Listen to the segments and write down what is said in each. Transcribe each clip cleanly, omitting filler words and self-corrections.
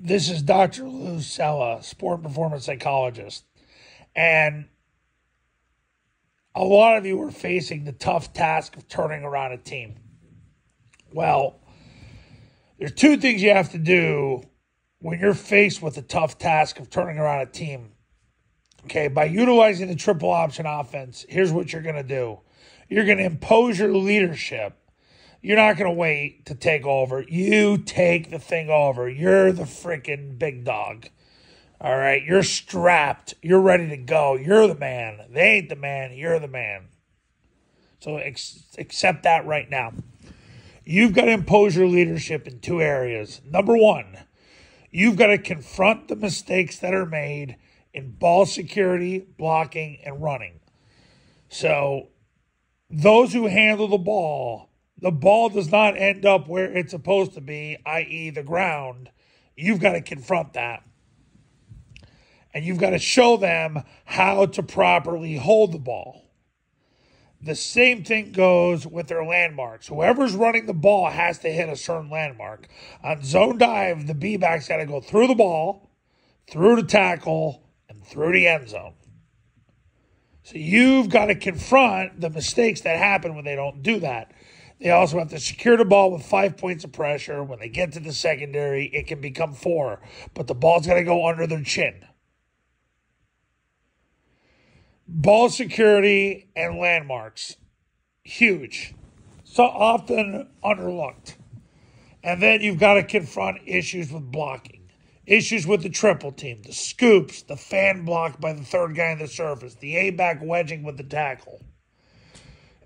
This is Dr. Lou Sella, sport and performance psychologist. And a lot of you are facing the tough task of turning around a team. Well, there's two things you have to do when you're faced with the tough task of turning around a team. Okay, by utilizing the triple option offense, here's what you're going to do. You're going to impose your leadership. You're not going to wait to take over. You take the thing over. You're the freaking big dog. All right? You're strapped. You're ready to go. You're the man. They ain't the man. You're the man. So accept that right now. You've got to impose your leadership in two areas. Number one, you've got to confront the mistakes that are made in ball security, blocking, and running. So those who handle the ball does not end up where it's supposed to be, i.e. the ground. You've got to confront that. And you've got to show them how to properly hold the ball. The same thing goes with their landmarks. Whoever's running the ball has to hit a certain landmark. On zone dive, the B-back's got to go through the ball, through the tackle, and through the end zone. So you've got to confront the mistakes that happen when they don't do that. They also have to secure the ball with 5 points of pressure. When they get to the secondary, it can become 4. But the ball's got to go under their chin. Ball security and landmarks. Huge. So often underlooked. And then you've got to confront issues with blocking. Issues with the triple team. The scoops. The fan block by the third guy on the surface. The A-back wedging with the tackle.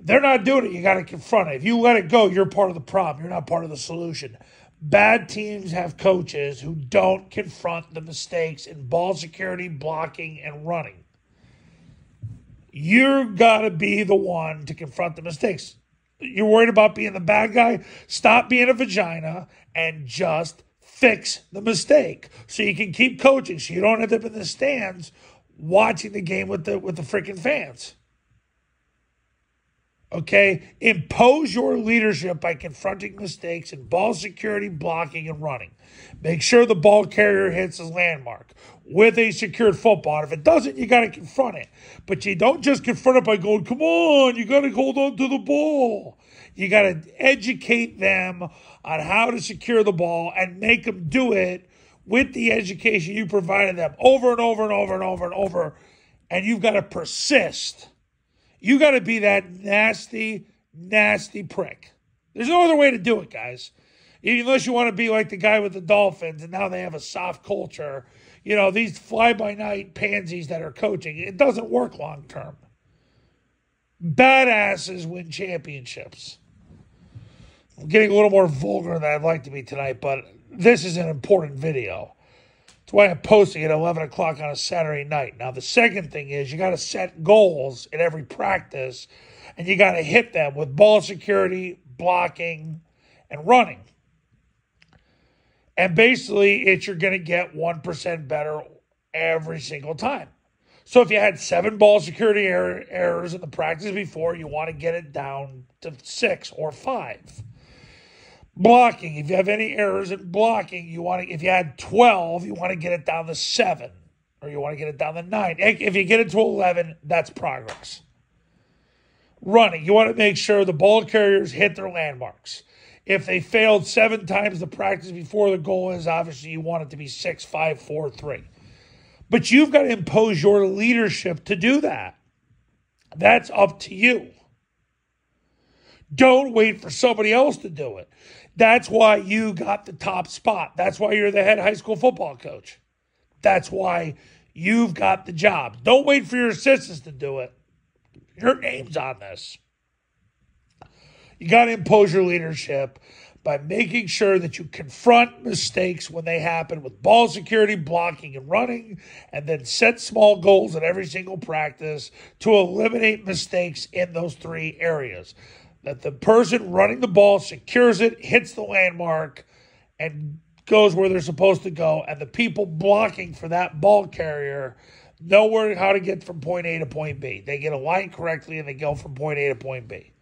They're not doing it. You got to confront it. If you let it go, you're part of the problem. You're not part of the solution. Bad teams have coaches who don't confront the mistakes in ball security, blocking, and running. You've got to be the one to confront the mistakes. You're worried about being the bad guy? Stop being a vagina and just fix the mistake so you can keep coaching, so you don't end up in the stands watching the game with the freaking fans. Okay? Impose your leadership by confronting mistakes in ball security, blocking, and running. Make sure the ball carrier hits his landmark with a secured football. And if it doesn't, you got to confront it. But you don't just confront it by going, come on, you got to hold on to the ball. You got to educate them on how to secure the ball and make them do it with the education you provided them over and over and over and over and over. And you've got to persist. You got to be that nasty, nasty prick. There's no other way to do it, guys. Unless you want to be like the guy with the Dolphins, and now they have a soft culture. You know, these fly-by-night pansies that are coaching, it doesn't work long-term. Badasses win championships. I'm getting a little more vulgar than I'd like to be tonight, but this is an important video. That's why I'm posting at 11 o'clock on a Saturday night. Now, the second thing is you got to set goals in every practice, and you got to hit them with ball security, blocking, and running. And basically, you're going to get 1% better every single time. So if you had 7 ball security errors in the practice before, you want to get it down to 6 or 5. Blocking, if you have any errors in blocking, if you had 12, you want to get it down to 7, or you want to get it down to 9. If you get it to 11, that's progress. Running, you want to make sure the ball carriers hit their landmarks. If they failed 7 times the practice before, the goal is obviously you want it to be 6, 5, 4, 3. But you've got to impose your leadership to do that. That's up to you. Don't wait for somebody else to do it. That's why you got the top spot. That's why you're the head high school football coach. That's why you've got the job. Don't wait for your assistants to do it. Your name's on this. You got to impose your leadership by making sure that you confront mistakes when they happen with ball security, blocking, and running, and then set small goals at every single practice to eliminate mistakes in those 3 areas. That the person running the ball secures it, hits the landmark, and goes where they're supposed to go, and the people blocking for that ball carrier know how to get from point A to point B. They get aligned correctly, and they go from point A to point B.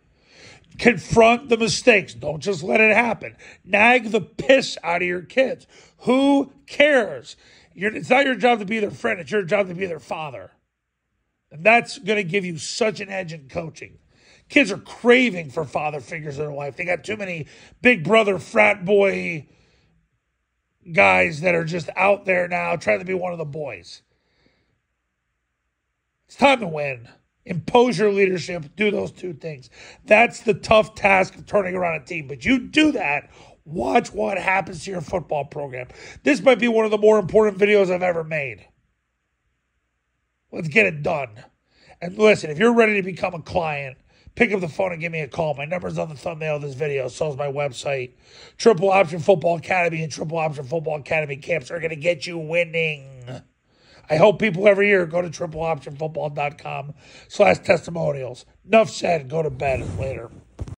Confront the mistakes. Don't just let it happen. Nag the piss out of your kids. Who cares? It's not your job to be their friend. It's your job to be their father. And that's going to give you such an edge in coaching. Kids are craving for father figures in their life. They got too many big brother, frat boy guys that are just out there now trying to be one of the boys. It's time to win. Impose your leadership. Do those two things. That's the tough task of turning around a team. But you do that, watch what happens to your football program. This might be one of the more important videos I've ever made. Let's get it done. And listen, if you're ready to become a client, pick up the phone and give me a call. My number's on the thumbnail of this video. So is my website. Triple Option Football Academy and Triple Option Football Academy camps are going to get you winning. I hope people every year go to tripleoptionfootball.com/testimonials. Enough said. Go to bed later.